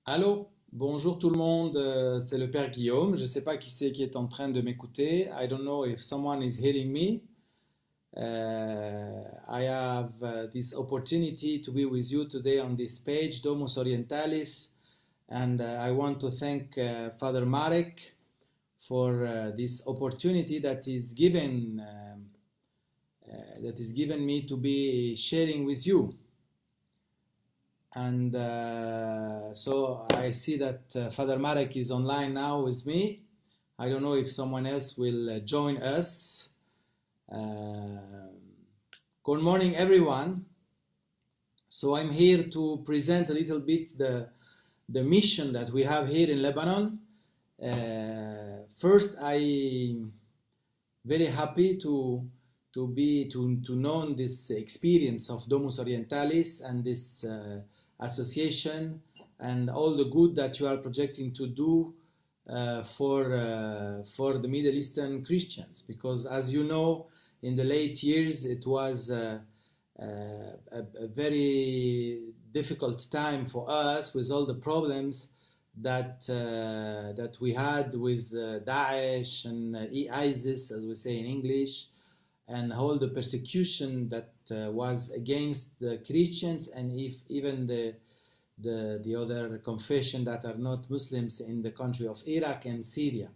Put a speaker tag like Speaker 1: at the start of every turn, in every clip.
Speaker 1: Allô, bonjour tout le monde, c'est le Père Guillaume. Je ne sais pas qui c'est qui est en train de m'écouter. I don't know if someone is hearing me. I have this opportunity to be with you today on this page, Domus Orientalis, and I want to thank Father Marek for this opportunity that is given me to be sharing with you. And so I see that Father Marek is online now with me. I don't know if someone else will join us. Good morning, everyone. So I'm here to present a little bit the mission that we have here in Lebanon. First, I'm very happy to know this experience of Domus Orientalis and this association and all the good that you are projecting to do for the Middle Eastern Christians, because as you know, in the late years it was a very difficult time for us with all the problems that we had with Daesh and ISIS, as we say in English, and all the persecution that was against the Christians and even the other confession that are not Muslims in the country of Iraq and Syria.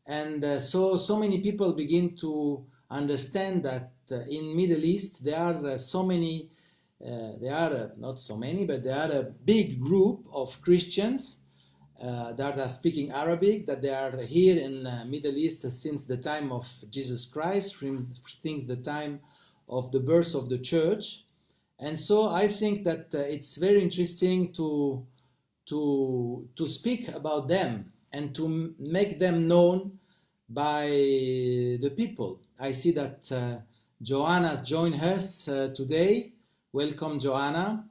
Speaker 1: And so many people begin to understand that in Middle East there are so many, not so many, but there are a big group of Christians that are speaking Arabic, that they are here in Middle East since the time of Jesus Christ, since the time of the birth of the church. And so I think that it's very interesting to speak about them and to make them known by the people. I see that Joanna joined us today. Welcome, Joanna.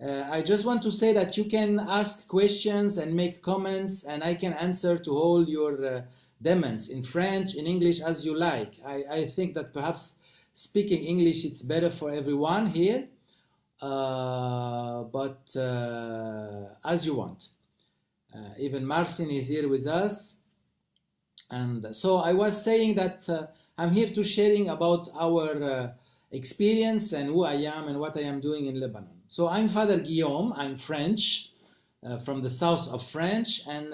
Speaker 1: I just want to say that you can ask questions and make comments, and I can answer to all your demands in French, in English, as you like. I think that perhaps speaking English it's better for everyone here, but as you want. Even Marcin is here with us. And so I was saying that I'm here to sharing about our experience and who I am and what I am doing in Lebanon. So I'm Father Guillaume, I'm French, from the south of France, and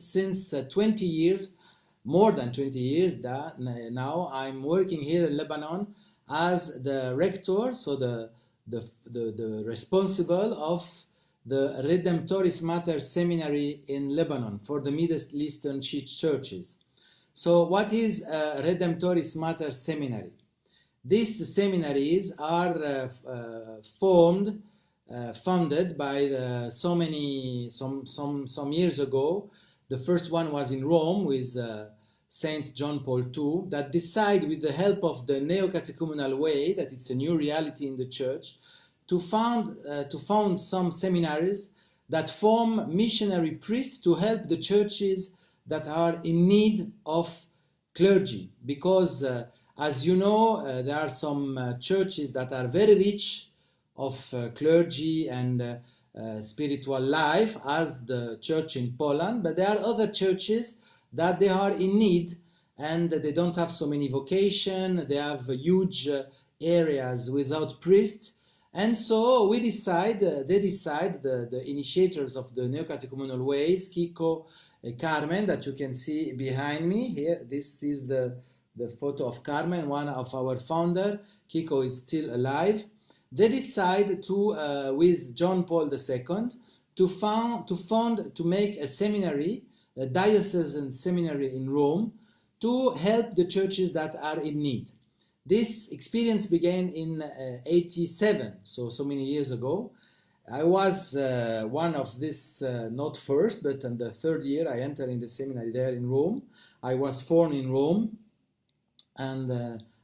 Speaker 1: since 20 years, more than 20 years now, I'm working here in Lebanon as the rector, so the responsible of the Redemptoris Mater Seminary in Lebanon for the Middle Eastern churches. So what is Redemptoris Mater Seminary? These seminaries are funded by some years ago. The first one was in Rome with Saint John Paul II, that decided, with the help of the neo-catechumenal way, that it's a new reality in the church, to found some seminaries that form missionary priests to help the churches that are in need of clergy, because as you know, there are some churches that are very rich of clergy and spiritual life, as the church in Poland, but there are other churches that they are in need and they don't have so many vocation, they have huge areas without priests. And so they decide, the initiators of the neo-catechumenal ways, Kiko, Carmen, that you can see behind me here. This is the photo of Carmen, one of our founder. Kiko is still alive. They decide to, with John Paul II, to make a seminary, a diocesan seminary in Rome, to help the churches that are in need. This experience began in 87, so many years ago. I was one of this, not first, but in the third year I entered in the seminary there in Rome. I was born in Rome, and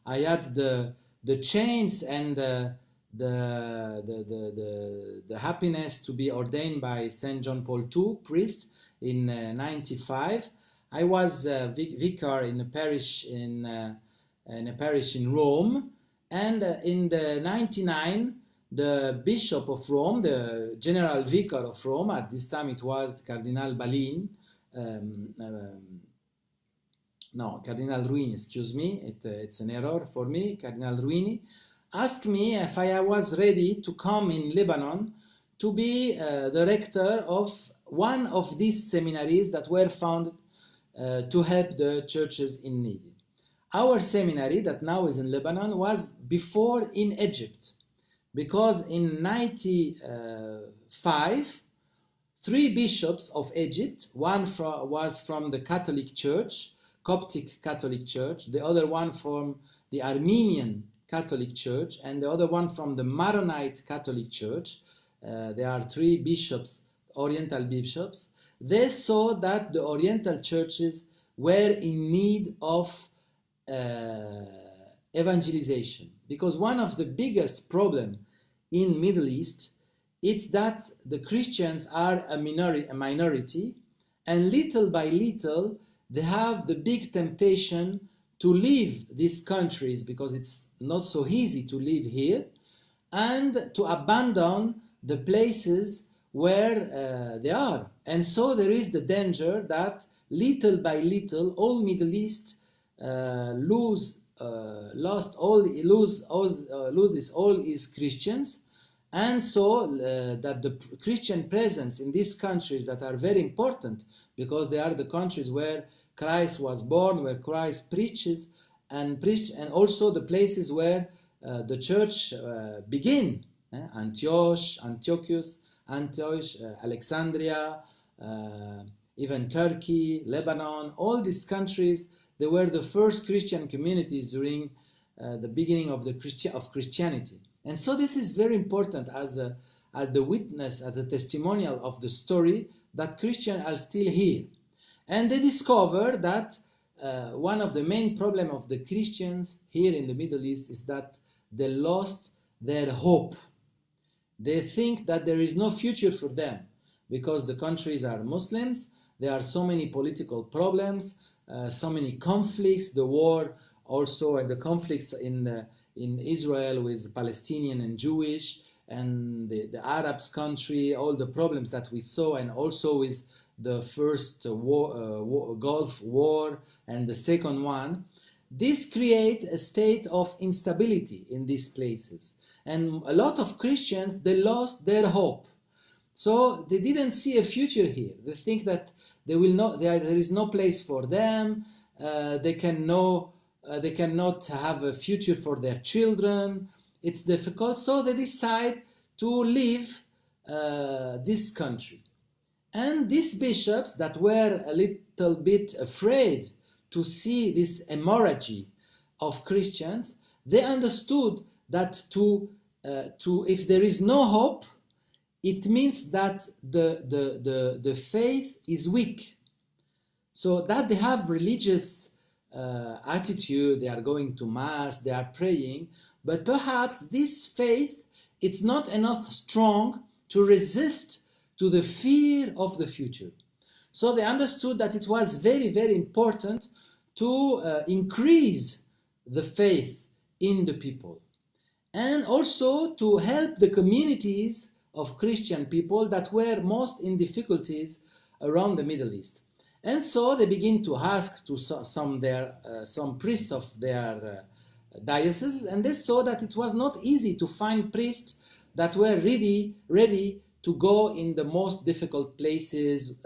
Speaker 1: I had the chance and the happiness to be ordained by Saint John Paul II, priest, in 95. I was vicar in a parish in Rome, and in the 99 the Bishop of Rome, the General Vicar of Rome, at this time it was Cardinal Balin, no, Cardinal Ruini, excuse me, it's an error for me, Cardinal Ruini, asked me if I was ready to come in Lebanon to be the rector of one of these seminaries that were founded to help the churches in need. Our seminary that now is in Lebanon was before in Egypt, because in 95, 3 bishops of Egypt, one was from the Catholic Church, Coptic Catholic Church, the other one from the Armenian Catholic Church, and the other one from the Maronite Catholic Church. There are 3 bishops, Oriental bishops. They saw that the Oriental churches were in need of evangelization, because one of the biggest problems in Middle East is that the Christians are a minority, and little by little they have the big temptation to leave these countries, because it's not so easy to live here, and to abandon the places where they are. And so there is the danger that little by little all Middle East lose all its Christians, and so that the Christian presence in these countries that are very important, because they are the countries where Christ was born, where Christ preaches and preached, and also the places where the church began. Antioch, Alexandria, even Turkey, Lebanon, all these countries, they were the first Christian communities during the beginning of Christianity. And so this is very important as the witness, as the testimonial of the story that Christians are still here. And they discover that one of the main problems of the Christians here in the Middle East is that they lost their hope. They think that there is no future for them because the countries are Muslims, there are so many political problems, so many conflicts, the war also, and the conflicts in Israel with Palestinian and Jewish, and the Arabs country, all the problems that we saw, and also with the first Gulf War and the second one. This creates a state of instability in these places. And a lot of Christians, they lost their hope. So they didn't see a future here. They think that they will not, there is no place for them. They cannot have a future for their children. It's difficult. So they decide to leave this country. And these bishops that were a little bit afraid to see this hemorrhage of Christians, they understood that if there is no hope, it means that the faith is weak. So that they have religious attitude, they are going to mass, they are praying, but perhaps this faith, it's not enough strong to resist to the fear of the future. So they understood that it was very, very important to increase the faith in the people, and also to help the communities of Christian people that were most in difficulties around the Middle East. And so they begin to ask to some priests of their dioceses, and they saw that it was not easy to find priests that were ready to go in the most difficult places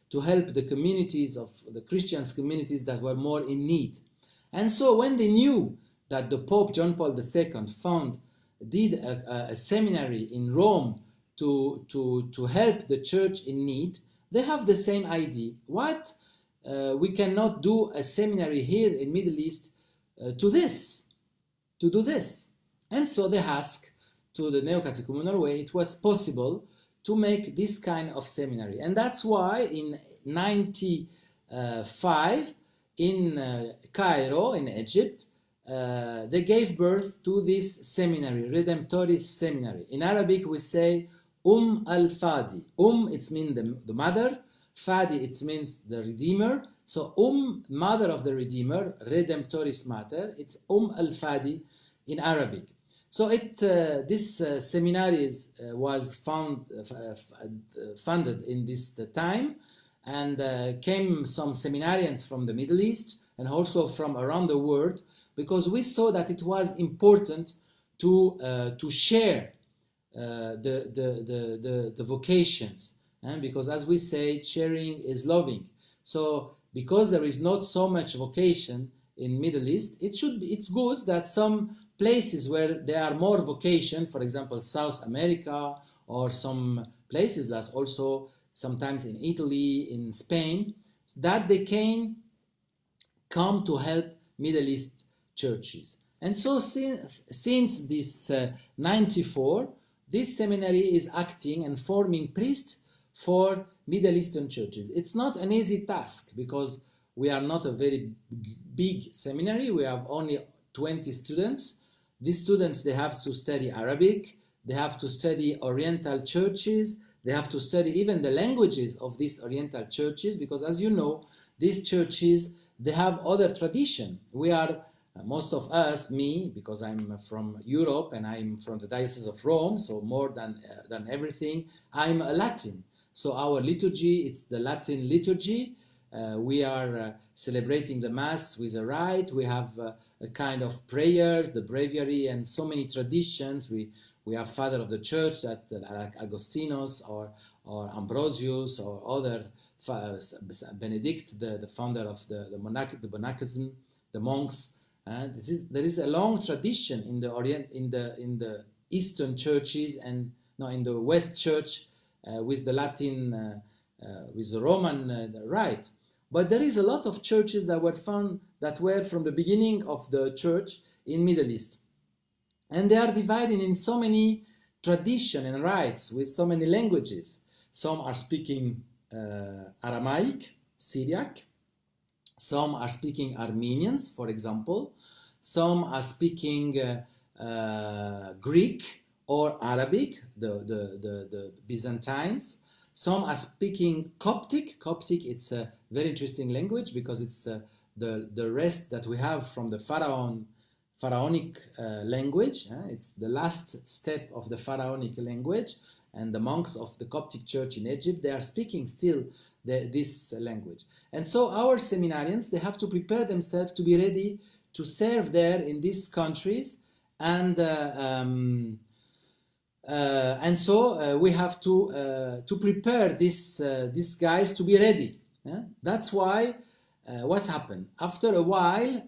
Speaker 1: to help the communities of the Christians communities that were more in need. And so when they knew that the Pope John Paul II did a seminary in Rome to help the church in need, they have the same idea. What? We cannot do a seminary here in Middle East to do this. And so they asked to the Neo-Catechumenal Way, it was possible to make this kind of seminary. And that's why in 95, in Cairo, in Egypt, they gave birth to this seminary, Redemptoris seminary. In Arabic we say al-Fadi. It means the mother, Fadi it means the Redeemer. So mother of the Redeemer, Redemptoris mater, it's al-Fadi in Arabic. So this seminary was funded in this time, and came some seminarians from the Middle East and also from around the world, because we saw that it was important to share the vocations, and because, as we say, sharing is loving. So because there is not so much vocation in Middle East, it's good that some places where there are more vocation, for example South America, or some places that's also sometimes in Italy, in Spain, that they can come to help Middle East churches. And so since this 94, this seminary is acting and forming priests for Middle Eastern churches. It's not an easy task, because we are not a very big seminary. We have only 20 students. These students, they have to study Arabic, they have to study Oriental churches, they have to study even the languages of these Oriental churches, because, as you know, these churches, they have other tradition. We are, most of us, me, because I'm from Europe and I'm from the Diocese of Rome, so more than everything, I'm a Latin. So our liturgy, it's the Latin liturgy. We are celebrating the Mass with a rite. We have a kind of prayers, the breviary, and so many traditions. We have Father of the Church, that like Agostinos or Ambrosius or other, Benedict, the founder of the monasticism, the monks. There is a long tradition in the Eastern churches, and no, in the West Church with the Latin, with the Roman rite. But there is a lot of churches that were found that were from the beginning of the church in Middle East. And they are divided in so many traditions and rites with so many languages. Some are speaking Aramaic, Syriac. Some are speaking Armenians, for example. Some are speaking Greek or Arabic, the Byzantines. Some are speaking Coptic. Coptic, it's a very interesting language, because it's the rest that we have from the pharaonic language. It's the last step of the pharaonic language, and the monks of the Coptic Church in Egypt, they are speaking still this language. And so our seminarians, they have to prepare themselves to be ready to serve there in these countries, and so we have to prepare these guys to be ready. That's why what's happened after a while.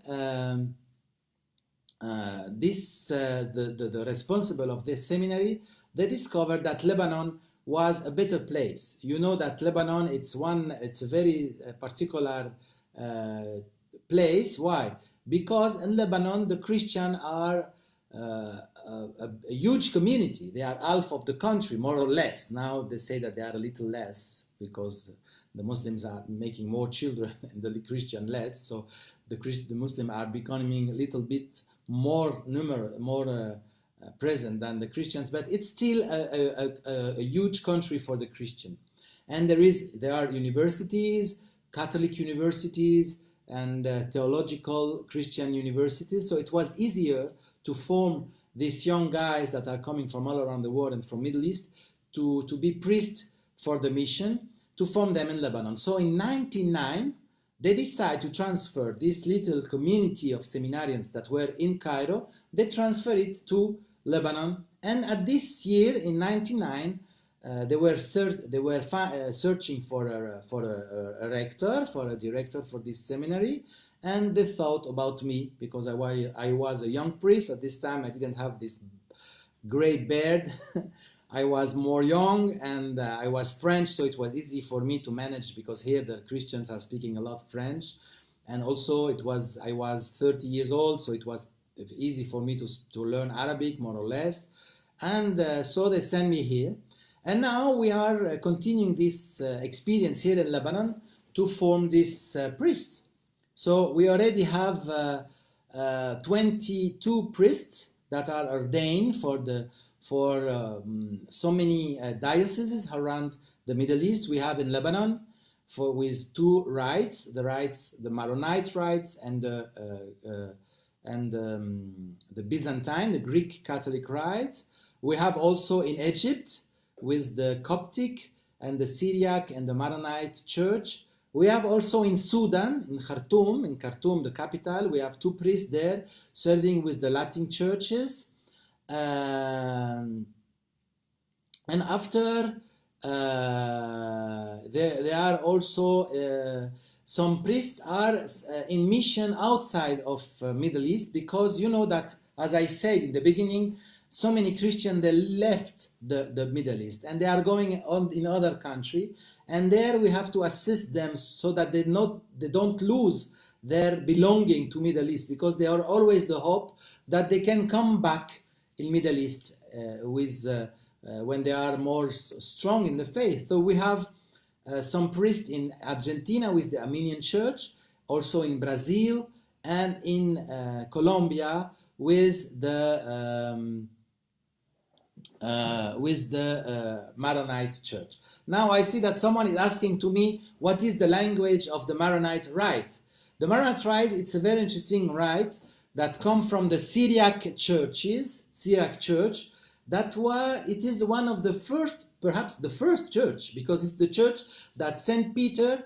Speaker 1: The responsible of this seminary, they discovered that Lebanon was a better place. You know that Lebanon, it's a very particular place. Why? Because in Lebanon, the Christians are a huge community. They are half of the country, more or less. Now they say that they are a little less, because the Muslims are making more children and the Christian less. So the Muslims are becoming a little bit more present than the Christians, but it's still a huge country for the Christian. And there are universities, Catholic universities, and theological Christian universities. So it was easier to form these young guys that are coming from all around the world and from Middle East to be priests for the mission, to form them in Lebanon. So in 1999, they decide to transfer this little community of seminarians that were in Cairo, they transfer it to Lebanon. And at this year, in 1999, they were searching for a rector, for a director for this seminary, and they thought about me, because I was a young priest. At this time, I didn't have this great beard. I was more young, and I was French, so it was easy for me to manage, because here the Christians are speaking a lot French. And also I was 30 years old, so it was easy for me to learn Arabic, more or less. And so they sent me here. And now we are continuing this experience here in Lebanon to form these priests. So we already have 22 priests that are ordained for so many dioceses around the Middle East. We have in Lebanon with two rites, the Maronite rites and the and the Byzantine, the Greek Catholic Rite. We have also in Egypt with the Coptic and the Syriac and the Maronite Church. We have also in Sudan, in Khartoum, the capital, we have 2 priests there serving with the Latin churches. And after, there are also some priests are in mission outside of Middle East, because you know that, as I said in the beginning, so many Christians, they left the Middle East and they are going on in other country, and there we have to assist them so that they don't lose their belonging to Middle East, because they are always the hope that they can come back in Middle East when they are more strong in the faith. So we have some priests in Argentina with the Armenian Church, also in Brazil, and in Colombia with the Maronite Church. Now I see that someone is asking to me, what is the language of the Maronite Rite? The Maronite Rite, it's a very interesting rite that come from the Syriac churches, Syriac Church. It is one of the first, perhaps the first church, because it's the church that Saint Peter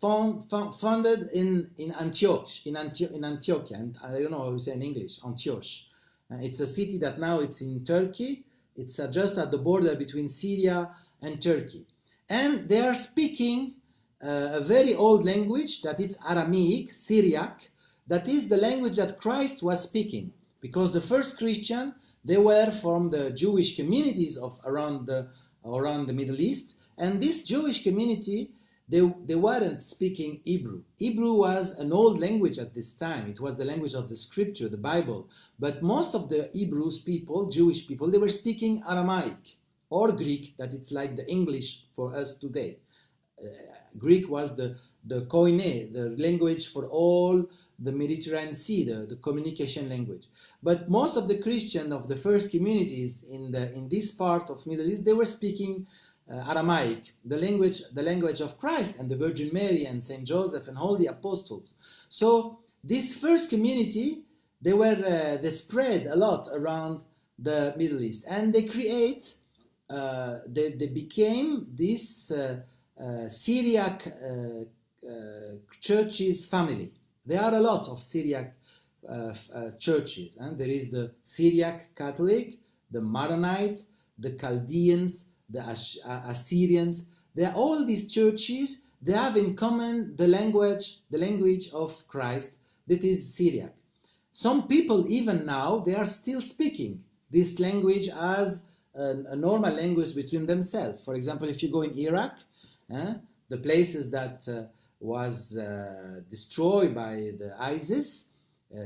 Speaker 1: founded in Antioch, in Antiochia, and I don't know how to say in English, Antioch. It's a city that now it's in Turkey. It's just at the border between Syria and Turkey. And they are speaking a very old language, that is Aramaic, Syriac, that is the language that Christ was speaking. Because the first Christian, they were from the Jewish communities of around the Middle East. And this Jewish community, they weren't speaking Hebrew. Hebrew was an old language at this time. It was the language of the scripture, the Bible. But most of the Hebrews people, Jewish people, they were speaking Aramaic or Greek, that it's like the English for us today. Greek was the koine, the language for all the Mediterranean Sea, the communication language. But most of the Christians of the first communities in this part of Middle East, they were speaking Aramaic, the language of Christ and the Virgin Mary and Saint Joseph and all the apostles. So this first community, they spread a lot around the Middle East, and they became this Syriac churches family. There are a lot of Syriac churches, and there is the Syriac Catholic, the Maronite, the Chaldeans, the Assyrians. They are all these churches. They have in common the language of Christ, that is Syriac. Some people even now, they are still speaking this language as a normal language between themselves. For example, if you go in Iraq, the places that was destroyed by the ISIS,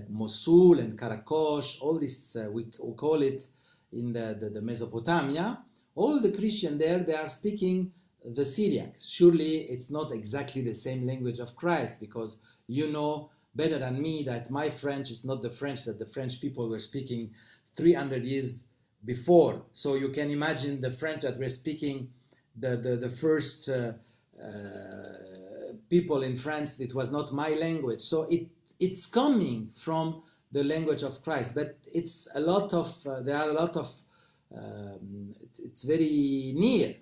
Speaker 1: Mosul and Karakosh, all this, we call it in the Mesopotamia, all the Christians there, they are speaking the Syriac. Surely it's not exactly the same language of Christ, because you know better than me that my French is not the French that the French people were speaking 300 years before. So you can imagine the French that were speaking the first people in France, it was not my language. So it's coming from the language of Christ, but it's a lot of, there are a lot of, it's very near.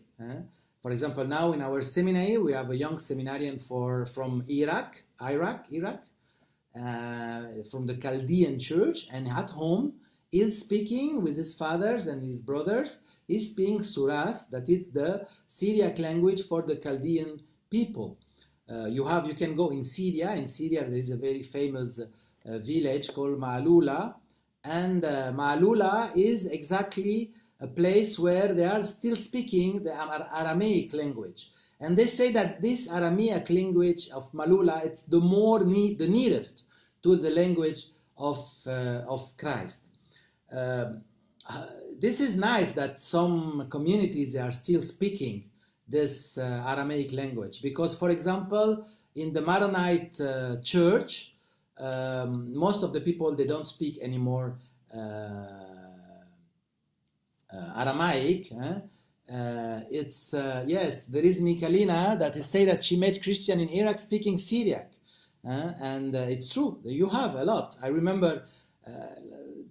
Speaker 1: For example, now in our seminary, we have a young seminarian from Iraq, from the Chaldean church, and at home is speaking with his fathers and his brothers, is speaking Surath, that is the Syriac language for the Chaldean people. You can go in Syria. In Syria, there is a very famous village called Ma'alula, and Ma'alula is exactly a place where they are still speaking the Aramaic language. And they say that this Aramaic language of Ma'alula, it's the nearest to the language of Christ. This is nice that some communities are still speaking this Aramaic language, because, for example, in the Maronite church, most of the people, they don't speak anymore Aramaic. Yes, there is Michalina that is say that she met Christian in Iraq speaking Syriac. and it's true, you have a lot. I remember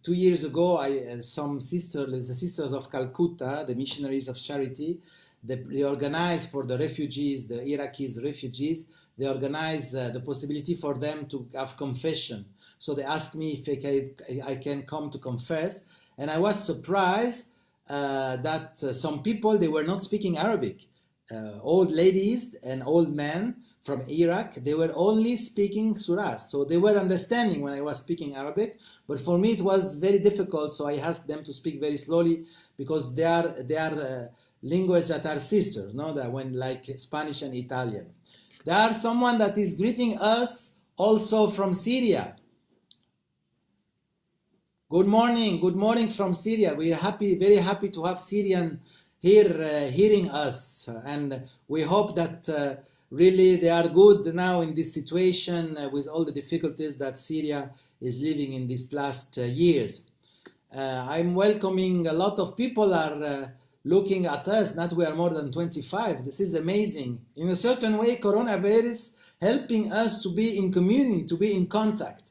Speaker 1: 2 years ago, some sisters, the Sisters of Calcutta, the Missionaries of Charity, they organized for the refugees, the Iraqis refugees, they organized the possibility for them to have confession. So they asked me if I can come to confess, and I was surprised that some people, they were not speaking Arabic. Old ladies and old men from Iraq, they were only speaking surahs. So they were understanding when I was speaking Arabic, but for me it was very difficult, so I asked them to speak very slowly, because they are language that are sisters, no? That when like Spanish and Italian. There are someone that is greeting us also from Syria. Good morning from Syria. We are happy, very happy to have Syrian here hearing us, and we hope that really they are good now in this situation with all the difficulties that Syria is living in these last years. I'm welcoming a lot of people are looking at us. Not we are more than 25. This is amazing. In a certain way, coronavirus helping us to be in communion, to be in contact.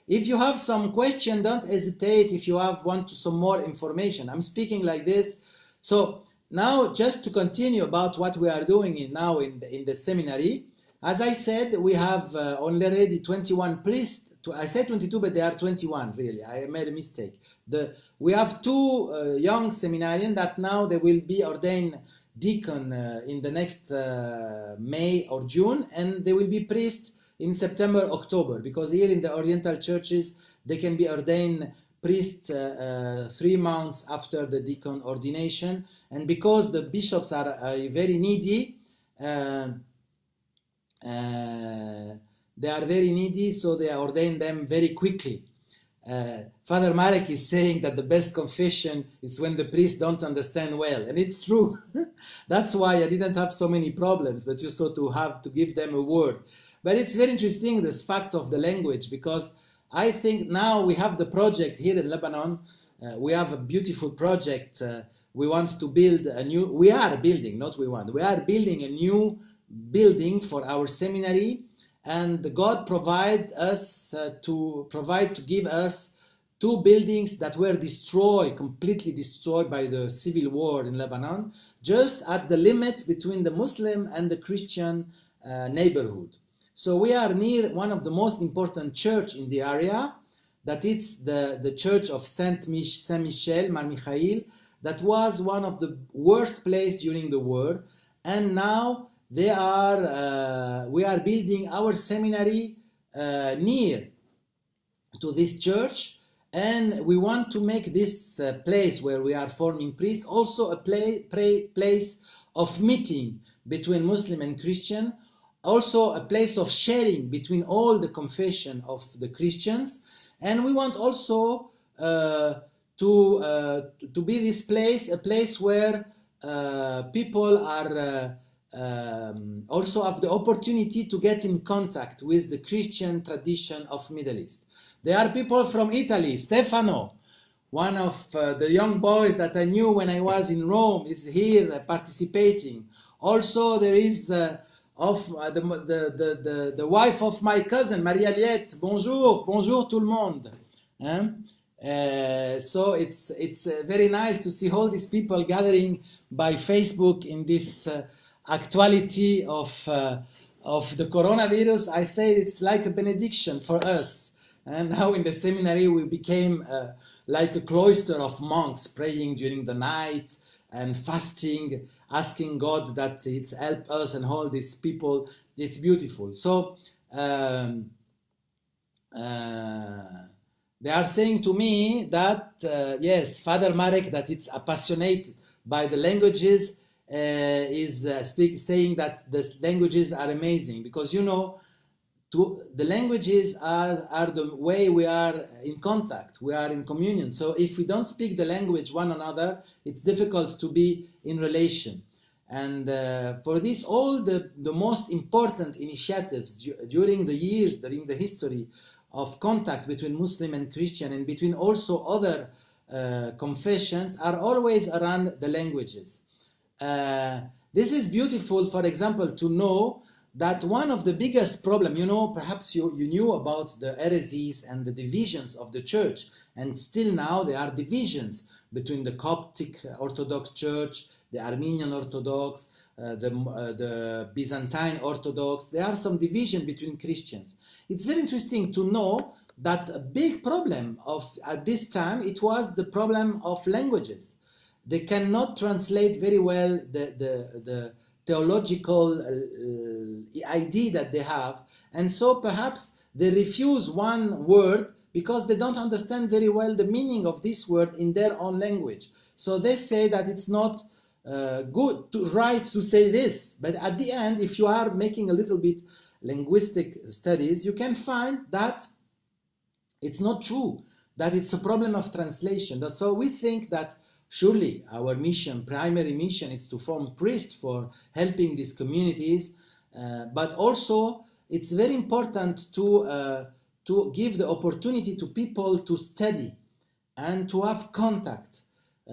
Speaker 1: If you have some question, don't hesitate. If you want some more information, I'm speaking like this. So now, just to continue about what we are doing now in the seminary, as I said, we have already 21 priests. I said 22, but they are 21, really. I made a mistake. We have two young seminarians that now they will be ordained deacon in the next May or June, and they will be priests in September, October, because here in the Oriental churches, they can be ordained priests 3 months after the deacon ordination, and because the bishops are very needy, they are very needy, so they ordain them very quickly. Father Marek is saying that the best confession is when the priests don't understand well, and it's true. That's why I didn't have so many problems, but you saw to have to give them a word. But it's very interesting, this fact of the language, because I think now we have the project here in Lebanon. We have a beautiful project. We want to build a new, we are building, not we want, we are building a new building for our seminary, and God provide us to give us 2 buildings that were destroyed, completely destroyed by the civil war in Lebanon, just at the limit between the Muslim and the Christian neighborhood. So we are near one of the most important church in the area, that it's the church of Saint Michel, Mar Michael, that was one of the worst places during the war, and now we are building our seminary near to this church, and we want to make this place where we are forming priests also a place of meeting between Muslim and Christian, also a place of sharing between all the confession of the Christians, and we want also to be this place, a place where people are also have the opportunity to get in contact with the Christian tradition of Middle East. There are people from Italy. Stefano, one of the young boys that I knew when I was in Rome, is here participating. Also, there is the wife of my cousin, Marie-Aliette. Bonjour, bonjour tout le monde. So it's very nice to see all these people gathering by Facebook in this actuality of the coronavirus. I say it's like a benediction for us. And now in the seminary we became like a cloister of monks, praying during the night and fasting, asking God that it's help us and all these people. It's beautiful. So they are saying to me that yes, Father Marek, that it's passionate by the languages, is saying that the languages are amazing, because you know, the languages are the way we are in contact, we are in communion. So if we don't speak the language one another, it's difficult to be in relation. And for this, all the most important initiatives during the years, during the history of contact between Muslim and Christian, and between also other confessions, are always around the languages. This is beautiful, for example, to know that one of the biggest problems, perhaps you knew about the heresies and the divisions of the church, and still now there are divisions between the Coptic Orthodox Church, the Armenian Orthodox, the Byzantine Orthodox. There are some division between Christians. It's very interesting to know that a big problem at this time, it was the problem of languages. They cannot translate very well the theological idea that they have, and so perhaps they refuse one word because they don't understand very well the meaning of this word in their own language. So they say that it's not right to say this, but at the end, if you are making a little bit linguistic studies, you can find that it's not true, that it's a problem of translation. So we think that surely our mission, primary mission, is to form priests for helping these communities, but also it's very important to give the opportunity to people to study and to have contact.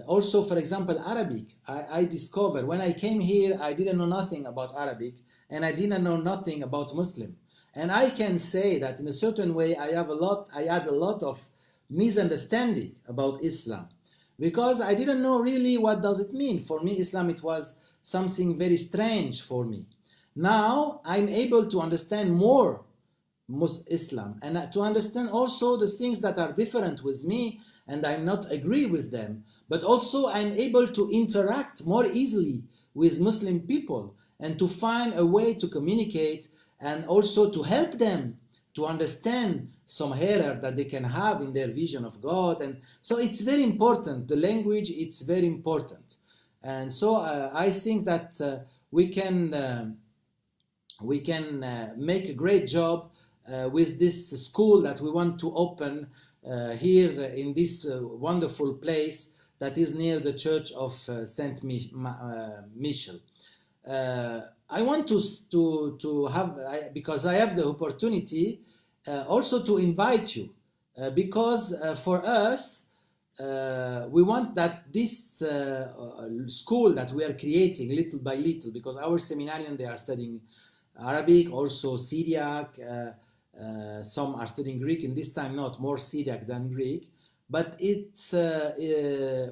Speaker 1: Also, for example, Arabic. I discovered when I came here, I didn't know nothing about Arabic, and I didn't know nothing about Muslim. And I can say that in a certain way, I had a lot of misunderstanding about Islam, because I didn't know really what does it mean. For me, Islam, it was something very strange for me. Now I'm able to understand more Islam, and to understand also the things that are different with me, and I'm not agree with them, but also I'm able to interact more easily with Muslim people and to find a way to communicate and also to help them to understand some error that they can have in their vision of God. And so it's very important. The language, it's very important. And so I think that we can make a great job with this school that we want to open here in this wonderful place that is near the church of Saint Michel. I want to have, because I have the opportunity also to invite you, because for us, we want that this school that we are creating little by little, because our seminarians, they are studying Arabic, also Syriac, some are studying Greek, in this time not, more Syriac than Greek, but it's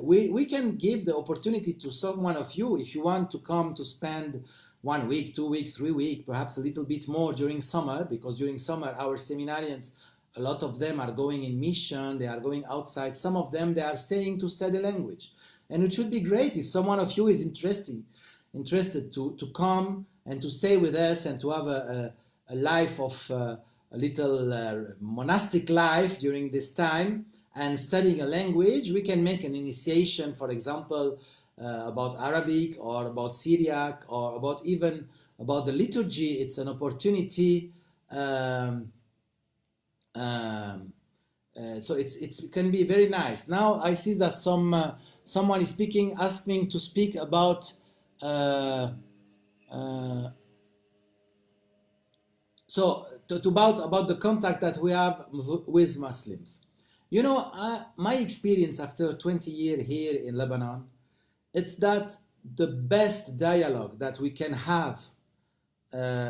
Speaker 1: we can give the opportunity to someone of you, if you want to come to spend 1 week, 2 weeks, 3 weeks, perhaps a little bit more during summer, because during summer our seminarians, a lot of them are going in mission, they are going outside, some of them they are staying to study language. And it should be great if someone of you is interested to come and to stay with us and to have a life of a little monastic life during this time and studying a language. We can make an initiation, for example, about Arabic or about Syriac or about even about the liturgy. It's an opportunity. So it can be very nice. Now I see that someone is asking to speak about about the contact that we have with Muslims. You know, my experience after 20 years here in Lebanon, it's that the best dialogue that we can have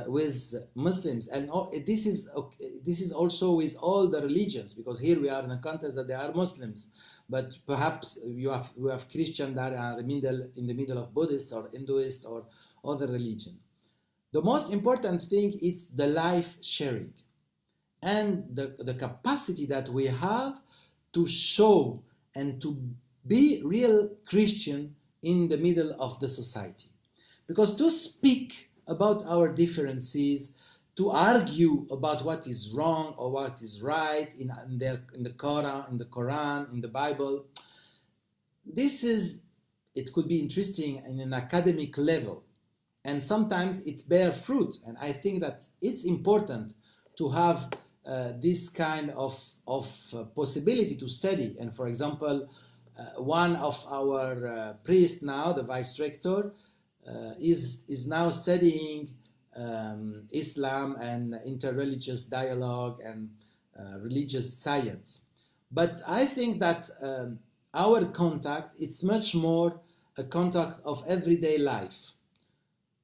Speaker 1: with Muslims, and this is also with all the religions, because here we are in a context that they are Muslims, but perhaps we have Christians that are in the middle of Buddhists or Hinduists or other religion. The most important thing is the life sharing and the capacity that we have to show and to be real Christian in the middle of the society. Because to speak about our differences, to argue about what is wrong or what is right in the Quran, in the Bible, it could be interesting in an academic level, and sometimes it bears fruit. And I think that it's important to have this kind of possibility to study. And for example, one of our priests now, the vice rector, is now studying Islam and interreligious dialogue and religious science. But I think that our contact, it's much more a contact of everyday life.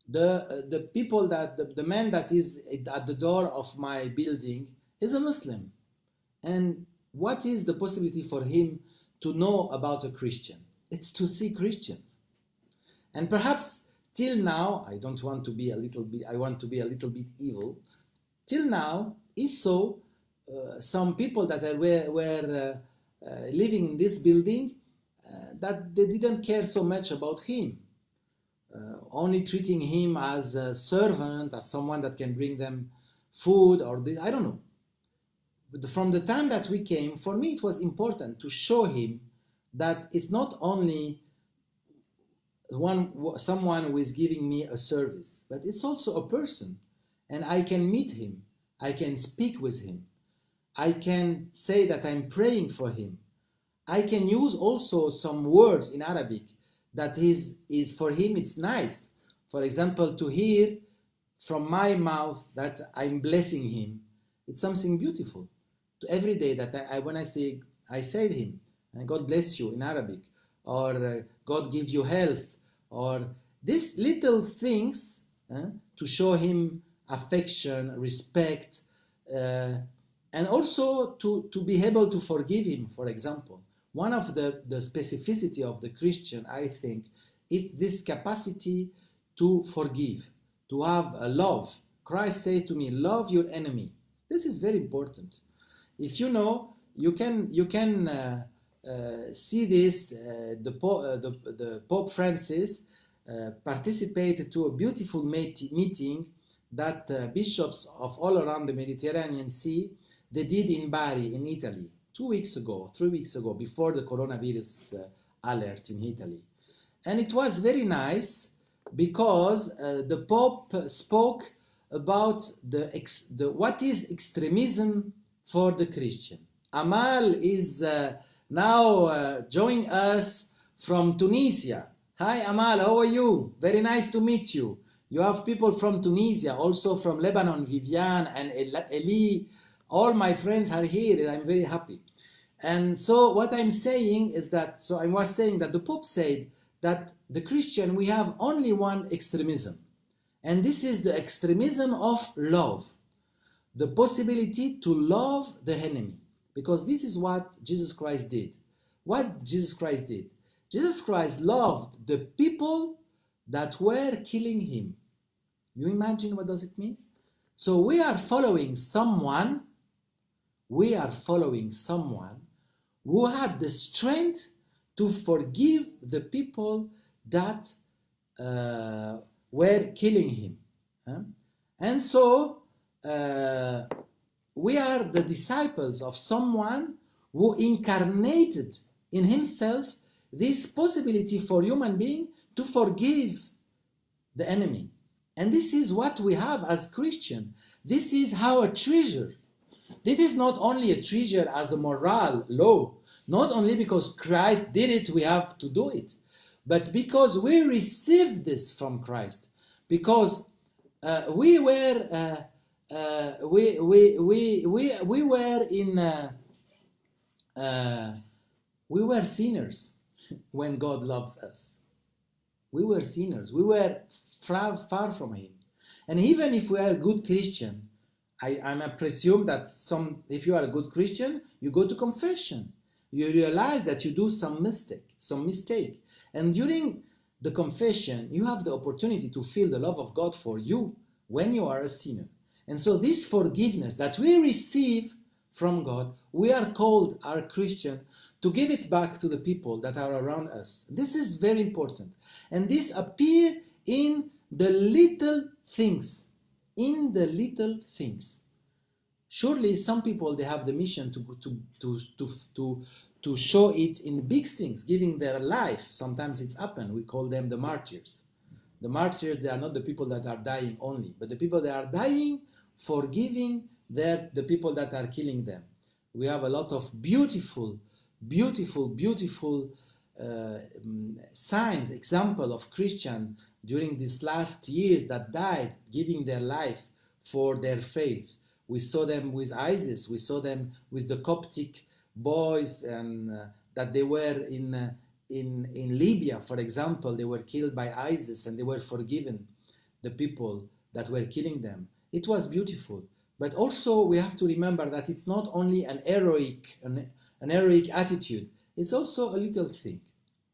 Speaker 1: the people that the man that is at the door of my building is a Muslim. And what is the possibility for him to know about a Christian? It's to see Christians. And perhaps till now, I don't want to be a little bit, I want to be a little bit evil. Till now, he saw some people that were living in this building that they didn't care so much about him. Only treating him as a servant, as someone that can bring them food, or I don't know. But from the time that we came, for me it was important to show him that it's not only someone who is giving me a service, but it's also a person, and I can meet him, I can speak with him, I can say that I'm praying for him, I can use also some words in Arabic that is for him it's nice. For example, to hear from my mouth that I'm blessing him, it's something beautiful. Every day that when I say to him, and God bless you in Arabic, or God give you health, or these little things to show him affection, respect, and also to be able to forgive him, for example. One of the specificity of the Christian, I think, is this capacity to forgive, to have a love. Christ said to me, love your enemy. This is very important. If you know, you can see this, the Pope Francis participated to a beautiful meeting that bishops of all around the Mediterranean Sea, they did in Bari in Italy 3 weeks ago, before the coronavirus alert in Italy. And it was very nice because the Pope spoke about what is extremism for the Christian. Amal is now joining us from Tunisia. Hi Amal, how are you? Very nice to meet you. You have people from Tunisia, also from Lebanon, Vivian and Eli. All my friends are here. I'm very happy. And so what I'm saying is that, so I was saying that the Pope said that the Christian, we have only one extremism. And this is the extremism of love. The possibility to love the enemy. Because this is what Jesus Christ did. What Jesus Christ did? Jesus Christ loved the people that were killing him. You imagine what does it mean? So we are following someone who had the strength to forgive the people that were killing him. And so we are the disciples of someone who incarnated in himself this possibility for human being to forgive the enemy. And this is what we have as Christian. This is our treasure. This is not only a treasure as a moral law, not only because Christ did it, we have to do it, but because we received this from Christ, because we were sinners when God loves us. We were sinners. We were far from Him. And even if we are a good Christian, I presume that if you are a good Christian, you go to confession. You realize that you do some mistake. And during the confession, you have the opportunity to feel the love of God for you when you are a sinner. And so this forgiveness that we receive from God, we are called, our Christian, to give it back to the people that are around us. This is very important. And this appears in the little things. In the little things. Surely some people, they have the mission to show it in big things, giving their life. Sometimes it's happened. We call them the martyrs. The martyrs, they are not the people that are dying only, but the people that are dying forgiving the people that are killing them. We have a lot of beautiful signs, example of Christian during these last years that died, giving their life for their faith. We saw them with ISIS. We saw them with the Coptic boys, and that they were in Libya, for example. They were killed by ISIS and they were forgiven. the people that were killing them. It was beautiful. But also we have to remember that it's not only an heroic attitude. It's also a little thing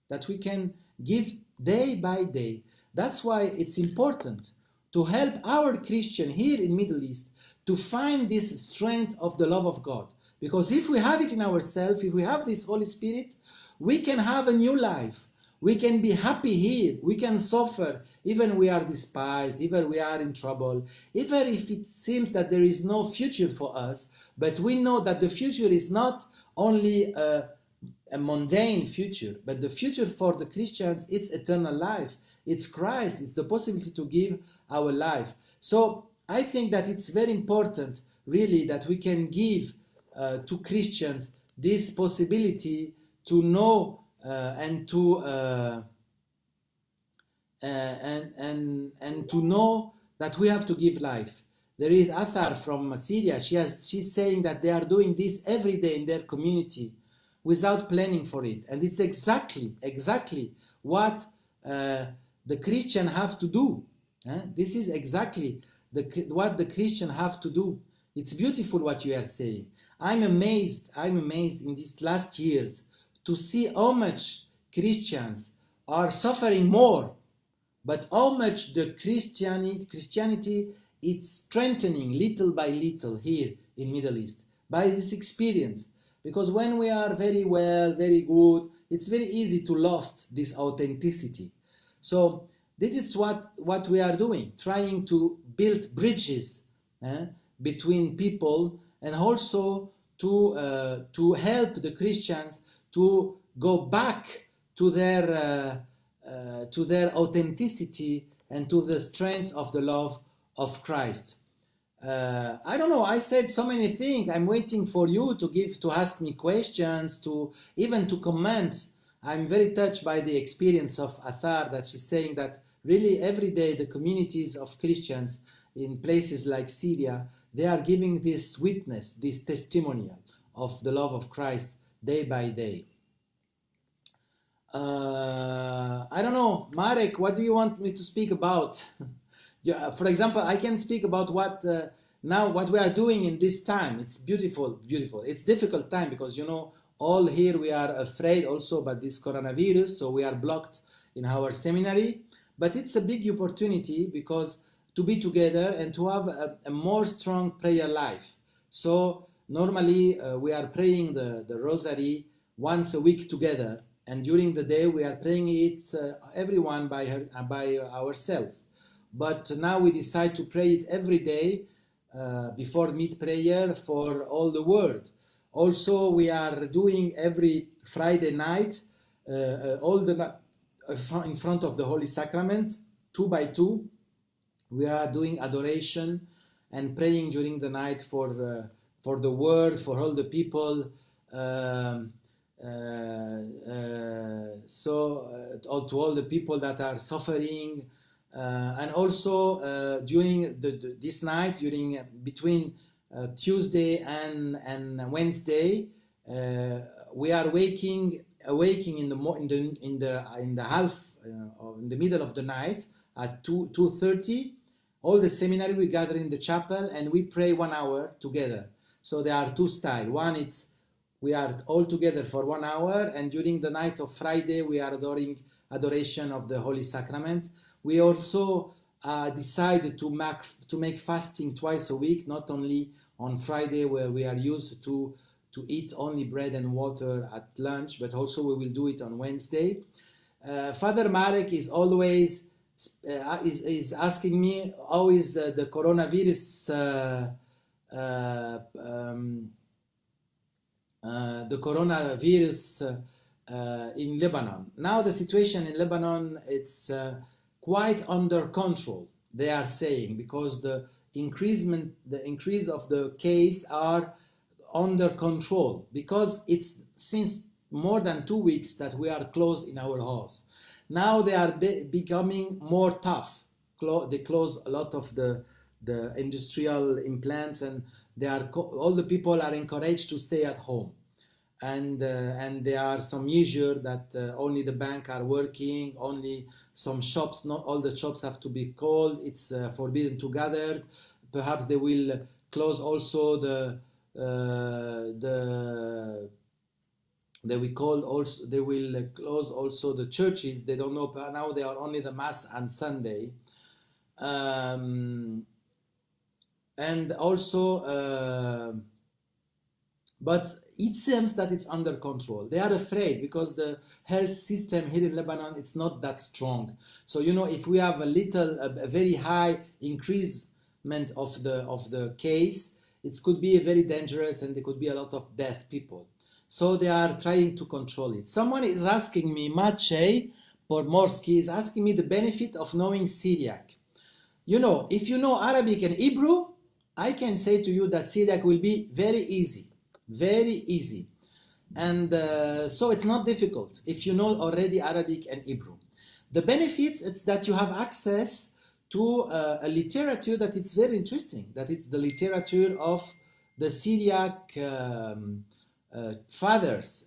Speaker 1: that we can give day by day. That's why it's important to help our Christian here in Middle East to find this strength of the love of God. Because if we have it in ourselves, if we have this Holy Spirit, we can have a new life. We can be happy here. We can suffer, even we are despised, even we are in trouble, even if it seems that there is no future for us. But we know that the future is not only a mundane future, but the future for the Christians, it's eternal life. It's Christ. It's the possibility to give our life. So I think that it's very important, really, that we can give to Christians this possibility to know and to know that we have to give life. There is Athar from Syria. She's saying that they are doing this every day in their community without planning for it, and it's exactly what the Christian have to do. This is exactly what the Christian have to do. It's beautiful what you are saying. I'm amazed in these last years to see how much Christians are suffering more, but how much the Christianity is strengthening little by little here in Middle East by this experience. Because when we are very well, very good, it's very easy to lose this authenticity. So this is what we are doing, trying to build bridges between people, and also to help the Christians to go back to their authenticity and to the strength of the love of Christ. I don't know, I said so many things. I'm waiting for you to ask me questions, even to comment. I'm very touched by the experience of Athar, that she's saying that really every day the communities of Christians in places like Syria, they are giving this witness, this testimonial of the love of Christ day by day. I don't know, Marek, what do you want me to speak about? Yeah, for example, I can speak about what we are doing in this time. It's beautiful. It's difficult time because, you know, all here we are afraid also about this coronavirus, so we are blocked in our seminary. But it's a big opportunity because to be together and to have a more strong prayer life. So normally we are praying the rosary once a week together, and during the day we are praying it everyone by ourselves. But now we decide to pray it every day before mid prayer for all the world. Also, we are doing every Friday night in front of the Holy Sacrament, 2 by 2. We are doing adoration and praying during the night for the world, for all the people. To all the people that are suffering. And also during this night, between Tuesday and Wednesday, we are awaking in the middle of the night at 2:30. All the seminary we gather in the chapel and we pray 1 hour together. So there are two styles. One, it's we are all together for 1 hour, and during the night of Friday we are adoration of the Holy Sacrament. We also decided to make fasting twice a week, not only on Friday where we are used to eat only bread and water at lunch, but also we will do it on Wednesday. Father Marek is always is asking me how is the coronavirus in Lebanon. Now the situation in Lebanon, it's quite under control, they are saying, because the increase of the case are under control, because it's since more than 2 weeks that we are closed in our house. Now they are becoming more tough. They close a lot of the industrial implants, and all the people are encouraged to stay at home. and there are some measures that only the bank are working, only some shops, not all the shops have to be called, it's forbidden to gather. Perhaps they will close also they will close also the churches. They don't know now, they are only the mass and Sunday. And also but it seems that it's under control. They are afraid because the health system here in Lebanon, it's not that strong. So, you know, if we have a very high increasement of the case, it could be very dangerous and there could be a lot of deaf people. So they are trying to control it. Someone is asking me, Maciej Podmorski is asking me the benefit of knowing Syriac. You know, if you know Arabic and Hebrew, I can say to you that Syriac will be very easy. Very easy. And so it's not difficult if you know already Arabic and Hebrew. The benefits, it's that you have access to a literature that it's very interesting, that it's the literature of the Syriac fathers,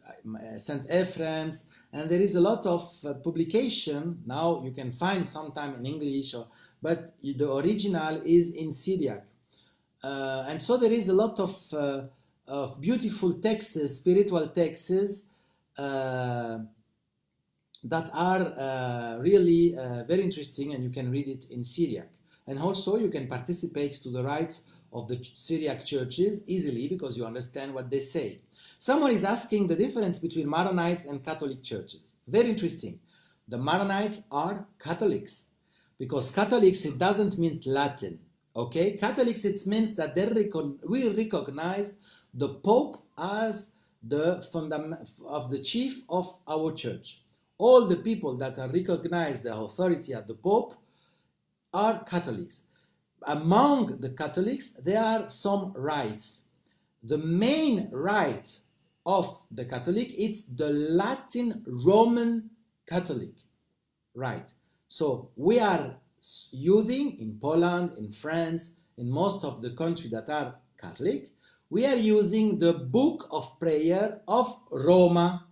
Speaker 1: St. Ephraim's, and there is a lot of publication. Now you can find sometime in English, but the original is in Syriac. And so there is a lot of beautiful texts, spiritual texts that are really very interesting, and you can read it in Syriac. And also you can participate to the rites of the Syriac churches easily because you understand what they say. Someone is asking the difference between Maronites and Catholic churches. Very interesting. The Maronites are Catholics because Catholics, it doesn't mean Latin. Okay, Catholics, it means that we recognize the Pope as the chief of our church. All the people that are recognized the authority of the Pope are Catholics. Among the Catholics, there are some rites. The main rite of the Catholic, it's the Latin Roman Catholic rite. So we are using in Poland, in France, in most of the countries that are Catholic, we are using the Book of Prayer of Roma,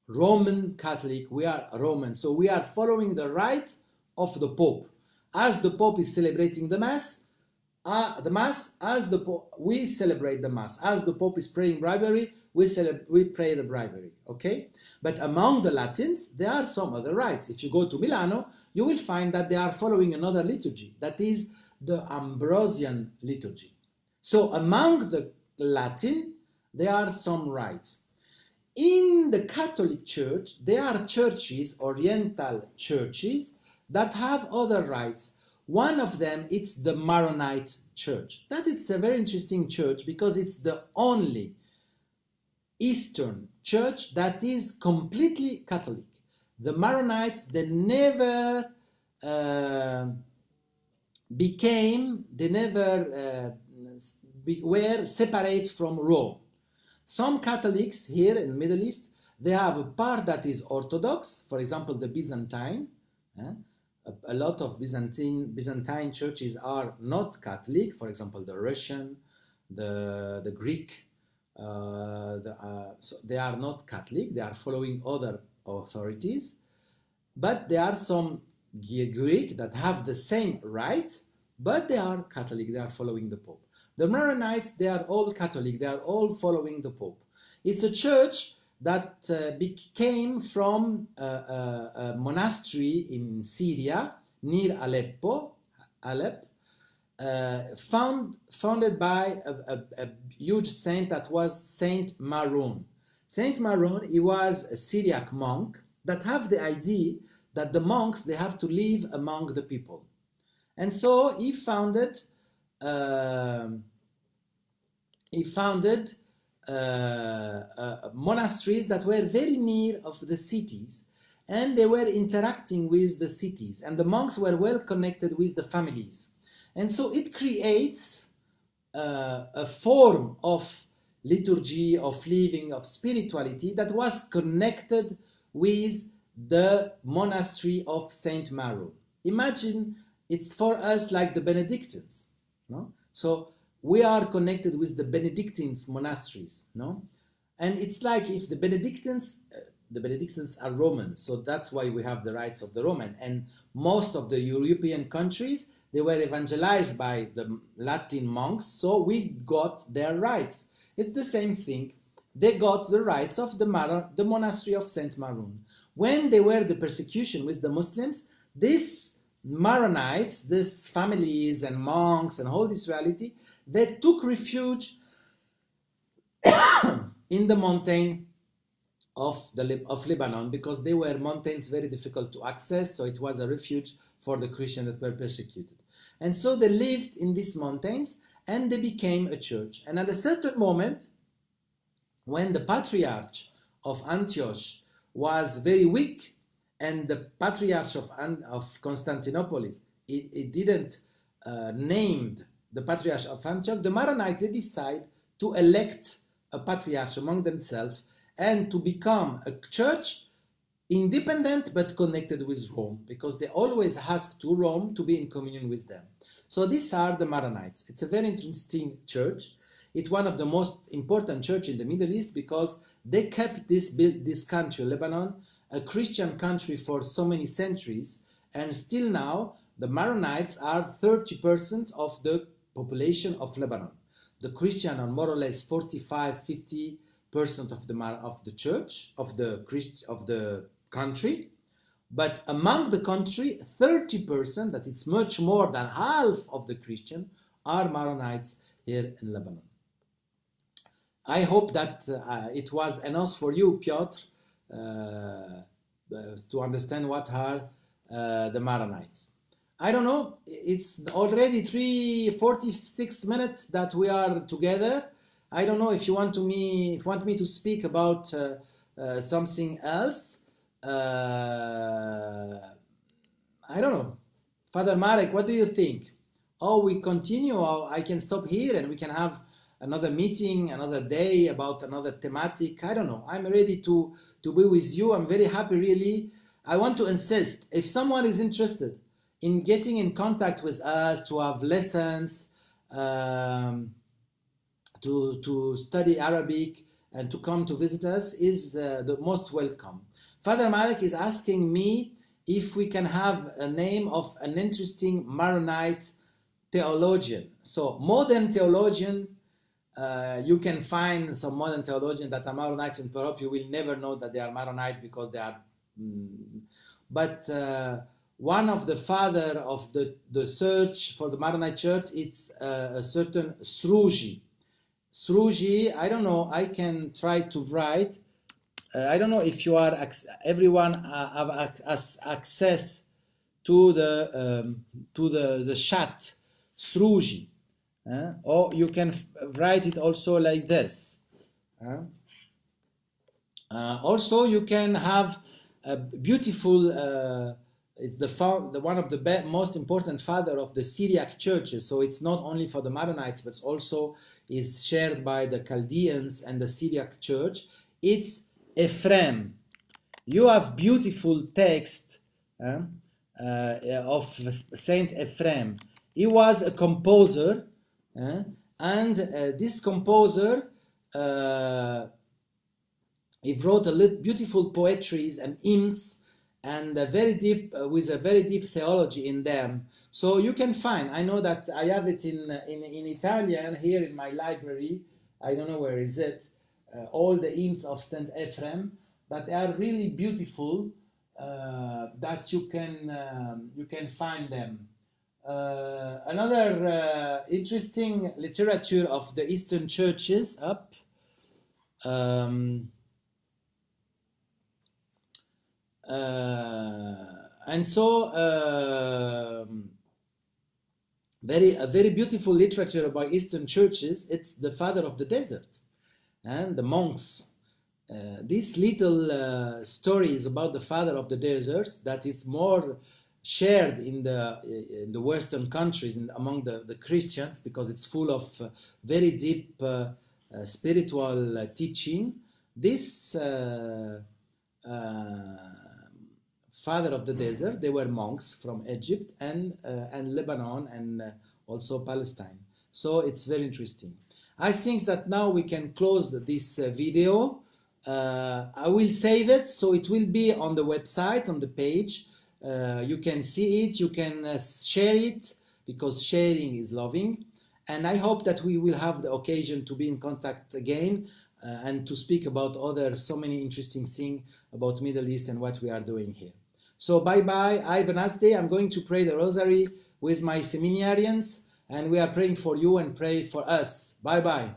Speaker 1: Roman Catholic. We are Roman, so we are following the rite of the Pope. As the Pope is celebrating the Mass, we celebrate the Mass. As the Pope is praying breviary, we pray the breviary, okay? But among the Latins, there are some other rites. If you go to Milano, you will find that they are following another liturgy, that is the Ambrosian liturgy. So among the Latin, there are some rites. In the Catholic Church, there are churches, Oriental churches, that have other rites. One of them, it's the Maronite Church. That is a very interesting church because it's the only Eastern church that is completely Catholic. The Maronites, they never were separate from Rome. Some Catholics here in the Middle East, they have a part that is Orthodox, for example, the Byzantine. A lot of Byzantine churches are not Catholic, for example, the Russian, the Greek, so they are not Catholic, they are following other authorities. But there are some Greek that have the same rites, but they are Catholic, they are following the Pope. The Maronites, they are all Catholic, they are all following the Pope. It's a church that came from a monastery in Syria, near Aleppo, founded by a huge saint that was Saint Maron. Saint Maron, he was a Syriac monk that have the idea that the monks, they have to live among the people. And so he founded monasteries that were very near of the cities, and they were interacting with the cities, and the monks were well connected with the families. And so it creates a form of liturgy, of living, of spirituality that was connected with the monastery of Saint Maron. Imagine it's for us like the Benedictines, no? So we are connected with the Benedictines monasteries, no? And it's like if the Benedictines are Roman, so that's why we have the rights of the Roman. And most of the European countries, they were evangelized by the Latin monks, so we got their rights. It's the same thing. They got the rights of the monastery of Saint Maron. When they were the persecution with the Muslims, these Maronites, these families and monks and all this reality, they took refuge in the mountain of Lebanon, because they were mountains very difficult to access, so it was a refuge for the Christians that were persecuted. And so they lived in these mountains and they became a church. And at a certain moment, when the patriarch of Antioch was very weak, and the patriarch of Constantinople, it didn't named the patriarch of Antioch, the Maronites decide to elect a patriarch among themselves and to become a church independent but connected with Rome, because they always asked to Rome to be in communion with them. So these are the Maronites. It's a very interesting church. It's one of the most important churches in the Middle East, because they kept this country, Lebanon, a Christian country for so many centuries, and still now the Maronites are 30% of the population of Lebanon. The Christian are more or less 45–50% of the church, of the country, but among the country, 30%, that it's much more than half of the Christian, are Maronites here in Lebanon. I hope that it was enough for you, Piotr, to understand what are the Maronites. I don't know, it's already 3:46 minutes that we are together. I don't know if you want me to speak about something else. I don't know. Father Marek, what do you think? Oh, we continue, or I can stop here and we can have another meeting, another day about another thematic. I don't know. I'm ready to be with you. I'm very happy, really. I want to insist, if someone is interested in getting in contact with us, to have lessons, to study Arabic, and to come to visit us, is the most welcome. Father Marek is asking me if we can have a name of an interesting Maronite theologian. So modern theologian, you can find some modern theologians that are Maronites, and perhaps you will never know that they are Maronite because they are. But one of the father of the search for the Maronite church, it's a certain Sruji. Sruji, I don't know, I can try to write. I don't know if you are, everyone have access to the chat, Sruji. Or you can write it also like this. Also, you can have a beautiful, it's one of the most important father of the Syriac churches. So it's not only for the Maronites, but also is shared by the Chaldeans and the Syriac church. It's Ephraim. You have beautiful text of Saint Ephraim. He was a composer, and this composer, he wrote beautiful poetries and hymns, and very deep, with a very deep theology in them. So you can find, I know that I have it in Italian here in my library. I don't know where is it. All the hymns of Saint Ephraim, that they are really beautiful. That you can find them. Another interesting literature of the Eastern churches up. And so a very beautiful literature about Eastern churches. It's the Father of the Desert and the monks. These little stories about the Father of the Deserts that is more shared in the Western countries among the Christians, because it's full of very deep spiritual teaching. This Father of the Desert, they were monks from Egypt and Lebanon and also Palestine. So it's very interesting. I think that now we can close this video. I will save it, so it will be on the website, on the page. You can see it, you can share it, because sharing is loving. And I hope that we will have the occasion to be in contact again and to speak about so many interesting things about Middle East and what we are doing here. So bye-bye, have a nice day. I'm going to pray the rosary with my seminarians, and we are praying for you and pray for us. Bye-bye.